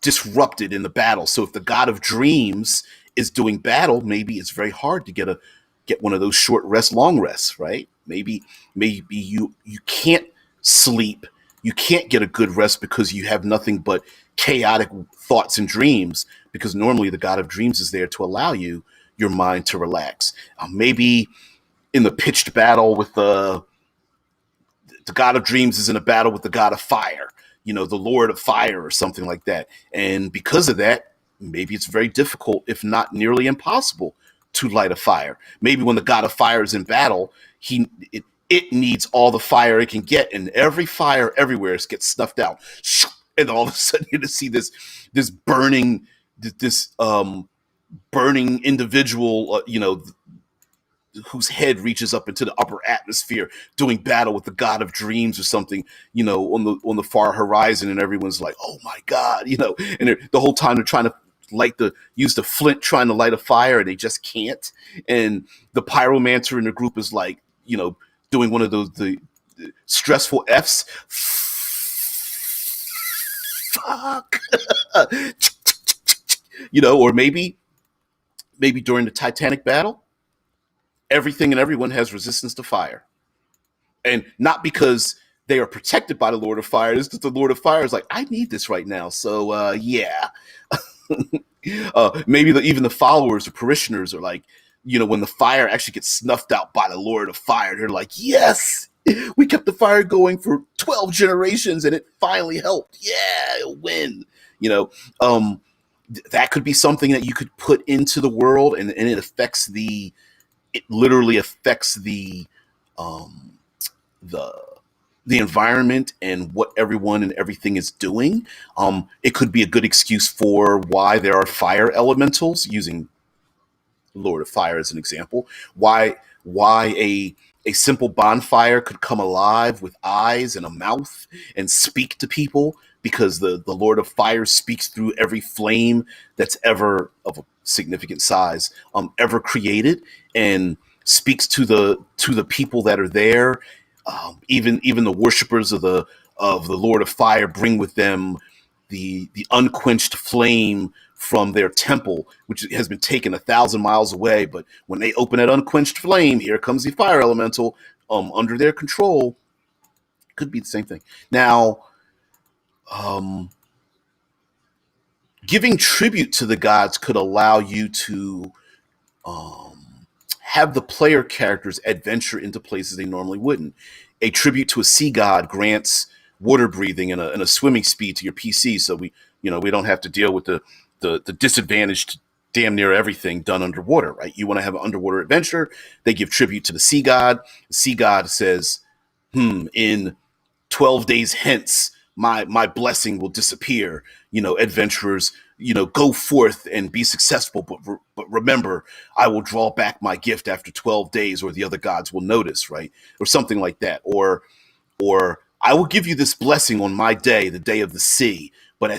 disrupted in the battle. So if the god of dreams is doing battle, maybe it's very hard to get one of those short rest, long rests, right? Maybe you can't sleep, you can't get a good rest because you have nothing but chaotic thoughts and dreams, because normally the god of dreams is there to allow your mind to relax. Maybe in the pitched battle with the god of dreams is in a battle with the god of fire, the Lord of Fire or something like that. And because of that, maybe it's very difficult, if not nearly impossible, to light a fire. Maybe when the god of fire is in battle, it needs all the fire it can get, and every fire everywhere gets snuffed out. And all of a sudden, you see this burning, burning individual, whose head reaches up into the upper atmosphere, doing battle with the god of dreams or something, on the far horizon, and everyone's like, oh my god, and the whole time they're trying to use the flint, trying to light a fire, and they just can't. And the pyromancer in the group is like, doing one of the stressful F's. Fuck. Or maybe during the Titanic battle, everything and everyone has resistance to fire. And not because they are protected by the Lord of Fire. It's just the Lord of Fire is like, I need this right now. So, yeah. Maybe even the followers or parishioners are like, when the fire actually gets snuffed out by the Lord of Fire, they're like, yes, we kept the fire going for 12 generations and it finally helped. Yeah, win. You know, um, that could be something that you could put into the world, and it literally affects um, the the environment and what everyone and everything is doing. It could be a good excuse for why there are fire elementals, using Lord of Fire as an example. Why a simple bonfire could come alive with eyes and a mouth and speak to people, because the Lord of Fire speaks through every flame that's ever of a significant size ever created, and speaks to the people that are there. Even the worshippers of the Lord of Fire bring with them the unquenched flame from their temple, which has been taken 1,000 miles away. But when they open that unquenched flame, here comes the fire elemental under their control. Could be the same thing. Now, um, giving tribute to the gods could allow you to um, have the player characters adventure into places they normally wouldn't. A tribute to a sea god grants water breathing and a swimming speed to your PC, so we don't have to deal with the disadvantaged damn near everything done underwater, right? You want to have an underwater adventure. They give tribute to the sea god. The sea god says, in 12 days hence, my blessing will disappear. Adventurers, go forth and be successful, but remember, I will draw back my gift after 12 days, or the other gods will notice, right? Or something like that. Or I will give you this blessing on my day, the day of the sea, but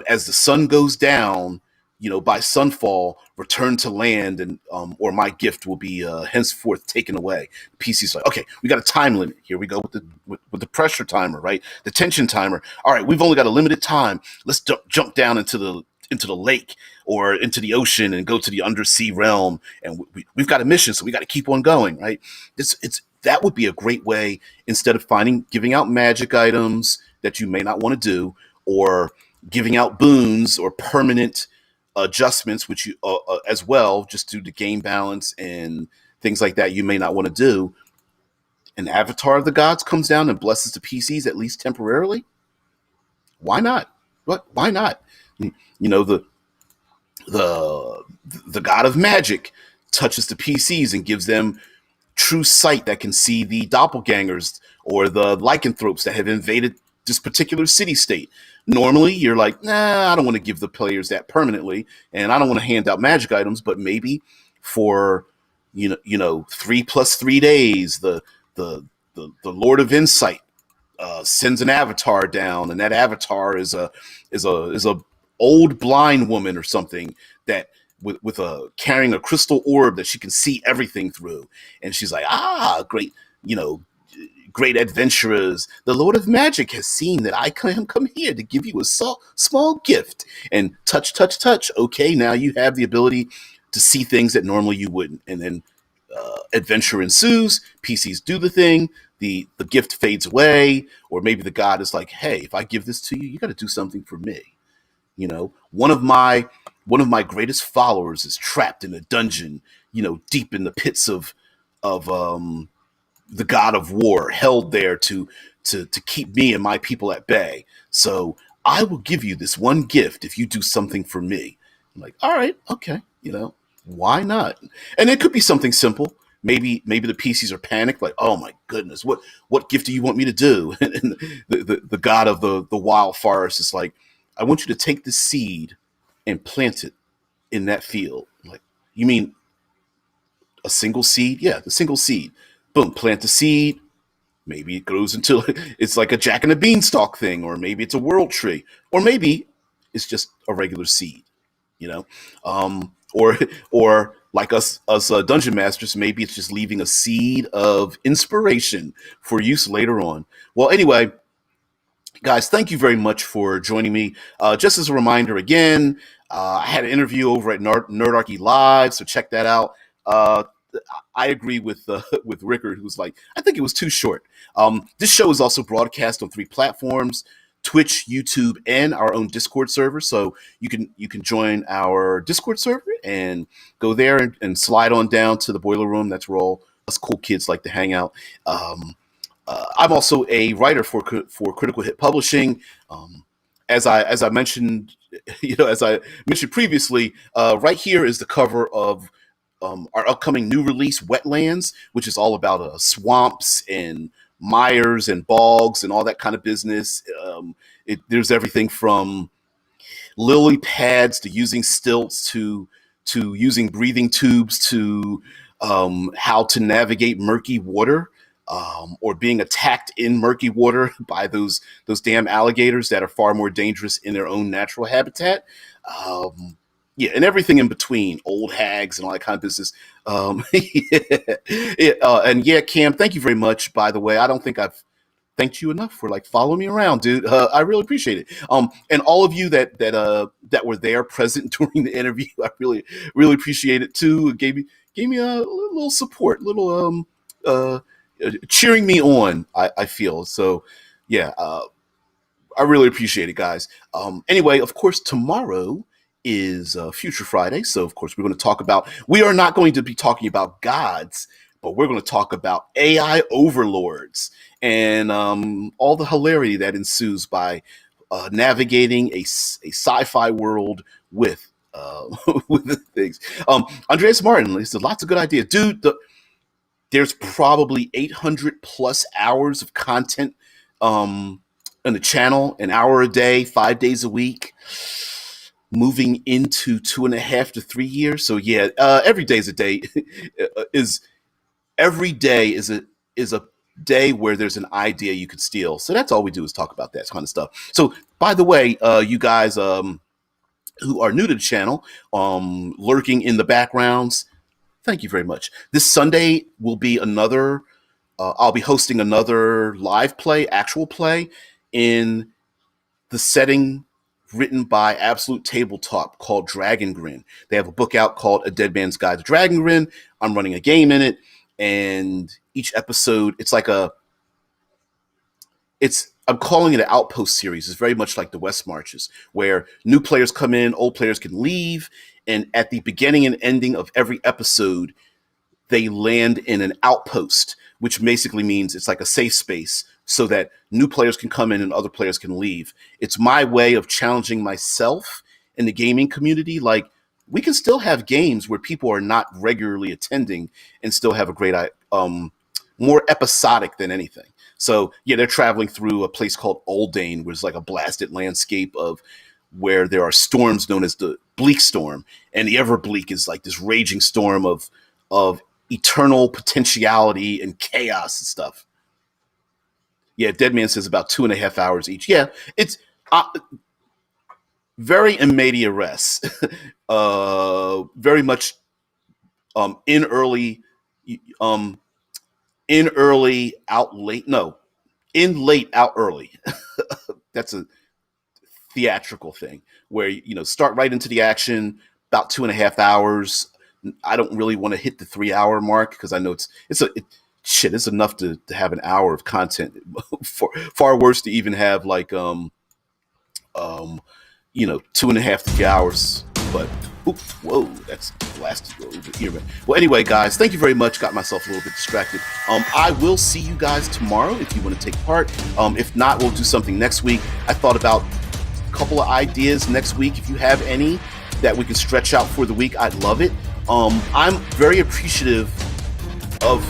as the sun goes down, by sunfall, return to land, and or my gift will be henceforth taken away. The PC's like, okay, we got a time limit. Here we go with the pressure timer, right? The tension timer. All right, we've only got a limited time. Let's jump down into the lake or into the ocean and go to the undersea realm. And we've got a mission, so we got to keep on going, right? It's that would be a great way, instead of giving out magic items that you may not want to do, or giving out boons or permanent adjustments, which you as well, just due to game balance and things like that, you may not want to do. An avatar of the gods comes down and blesses the PCs, at least temporarily. Why not? What? Why not? You know the the god of magic touches the PCs and gives them true sight that can see the doppelgangers or the lycanthropes that have invaded this particular city state. Normally, you're like, nah, I don't want to give the players that permanently, and I don't want to hand out magic items. But maybe for 3 plus 3 days, the Lord of Insight sends an avatar down, and that avatar is a old blind woman or something, that with a carrying a crystal orb that she can see everything through, and she's like, great, great adventurers, the Lord of Magic has seen that I come here to give you a small gift, and touch, touch, touch. Okay, now you have the ability to see things that normally you wouldn't, and then adventure ensues. PCs do the thing. The gift fades away, or maybe the god is like, hey, if I give this to you, you got to do something for me. One of my greatest followers is trapped in a dungeon, deep in the pits of the god of war, held there to keep me and my people at bay. So I will give you this one gift if you do something for me. I'm like, all right, okay, why not? And it could be something simple. Maybe the PCs are panicked, like, oh my goodness, what gift do you want me to do? And the god of the wild forest is like, I want you to take this seed and plant it in that field. I'm like, you mean a single seed? Yeah, the single seed. Boom, plant the seed. Maybe it grows into it's like a Jack and a Beanstalk thing, or maybe it's a world tree, or maybe it's just a regular seed, you know, or like us dungeon masters, maybe it's just leaving a seed of inspiration for use later on. Well, anyway, guys, thank you very much for joining me. Just as a reminder, again, I had an interview over at Nerdarchy Live, so check that out. I agree with with Rickard, who's like, I think it was too short. This show is also broadcast on 3 platforms: Twitch, YouTube, and our own Discord server. So you can join our Discord server and go there and slide on down to the boiler room. That's where all us cool kids like to hang out. I'm also a writer for Critical Hit Publishing. As I mentioned, as I mentioned previously, right here is the cover of our upcoming new release, Wetlands, which is all about swamps and mires and bogs and all that kind of business. There's everything from lily pads to using stilts to using breathing tubes to how to navigate murky water, or being attacked in murky water by those damn alligators that are far more dangerous in their own natural habitat. Um, yeah, and everything in between, old hags and all that kind of business. And yeah, Cam, thank you very much. By the way, I don't think I've thanked you enough for like following me around, dude. I really appreciate it. And all of you that were there present during the interview, I really appreciate it too. It gave me a little support, little uh, cheering me on. I feel so. Yeah, I really appreciate it, guys. Anyway, of course, tomorrow is Future Friday, so of course we are not going to be talking about gods, but we're going to talk about AI overlords and all the hilarity that ensues by navigating a sci-fi world with with the things. Andreas Martin, there's lots of good ideas, dude. There's probably 800 plus hours of content on the channel, an hour a day, 5 days a week, moving into 2.5 to 3 years. So yeah, every day is a day. is Every day is a day where there's an idea you could steal. So that's all we do is talk about that kind of stuff. So by the way, you guys who are new to the channel, lurking in the backgrounds, thank you very much. This Sunday will be another. I'll be hosting another live play, actual play, in the setting written by Absolute Tabletop called Dragon Grin. They have a book out called A Dead Man's Guide to Dragon Grin. I'm running a game in it, and each episode, I'm calling it an outpost series. It's very much like the West Marches, where new players come in, old players can leave, and at the beginning and ending of every episode, they land in an outpost, which basically means it's like a safe space so that new players can come in and other players can leave. It's my way of challenging myself in the gaming community. Like, we can still have games where people are not regularly attending and still have a great, more episodic than anything. So yeah, they're traveling through a place called Oldane, which is like a blasted landscape of where there are storms known as the Bleak Storm, and the Everbleak is like this raging storm of eternal potentiality and chaos and stuff. Yeah, Dead Man says about 2.5 hours each. Yeah, it's very in media res, very much in early, in early, out late. No, in late, out early. That's a theatrical thing where start right into the action. About 2.5 hours. I don't really want to hit the 3 hour mark because I know it's enough to have an hour of content. Far worse to even have like 2.5 to 3 hours. But whoa, that's blasted here. Well, anyway, guys, thank you very much. Got myself a little bit distracted. I will see you guys tomorrow if you want to take part. If not, we'll do something next week. I thought about a couple of ideas next week. If you have any that we can stretch out for the week, I'd love it. I'm very appreciative of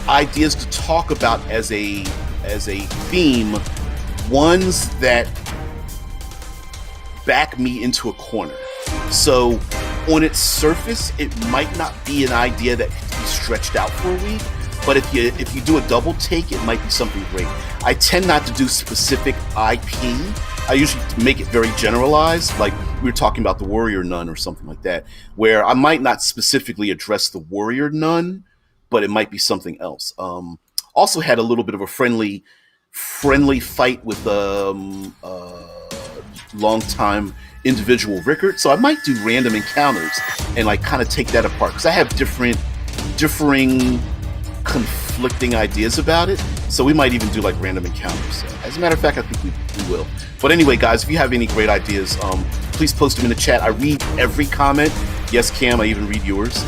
ideas to talk about as a theme, ones that back me into a corner. So on its surface, it might not be an idea that can be stretched out for a week, but if you do a double take, it might be something great. I tend not to do specific IP. I usually make it very generalized, like we were talking about the warrior nun or something like that, where I might not specifically address the warrior nun, but it might be something else. Also had a little bit of a friendly fight with long-time individual Rickard, so I might do random encounters and like kind of take that apart, because I have different differing, conflicting ideas about it. So we might even do like random encounters. As a matter of fact, I think we will. But anyway, guys, if you have any great ideas, please post them in the chat. I read every comment. Yes, Cam, I even read yours.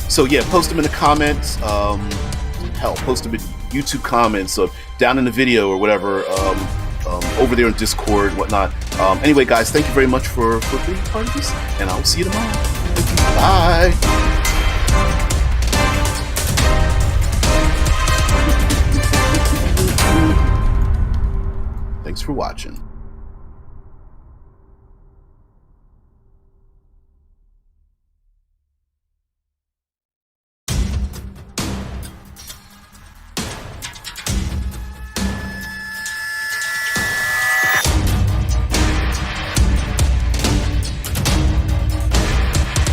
So yeah, post them in the comments. Hell, post them in YouTube comments or down in the video or whatever, over there in Discord and whatnot. Anyway, guys, thank you very much for being part of this, and I'll see you tomorrow. Bye. Thanks for watching.